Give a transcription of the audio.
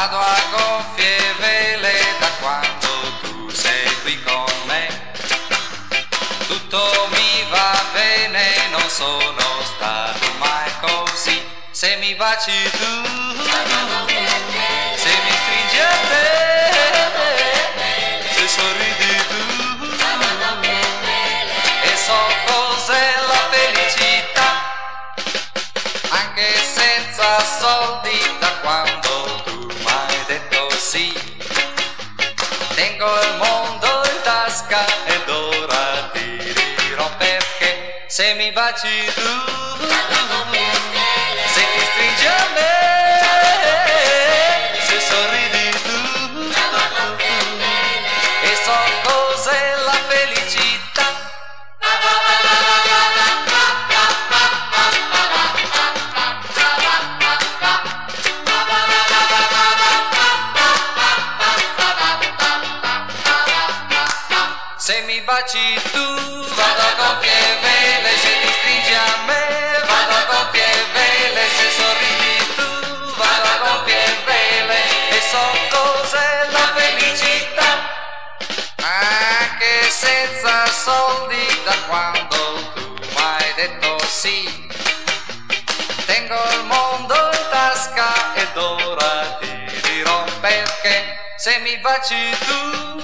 Vado a gonfie vele da quando tu sei qui con me. Tutto mi va bene, non sono stato mai così. Se mi baci tu, se mi stringi a te, se sorridi tu, e so cos'è la felicità, anche senza soldi, da quando tu m'hai detto sì. Tengo il mondo in tasca ed ora ti dirò perché. Se mi baci tu, se ti stringi a me, se sorridi tu, e so cos'è la felicità. Se mi baci tu, vado a gonfie vele, se ti stringi a me, vado a gonfie vele, se sorridi tu, vado a gonfie vele, e so cos'è la felicità, anche senza soldi, da quando tu m'hai detto sì. Tengo il mondo in tasca ed ora ti dirò perché. Se mi baci tu,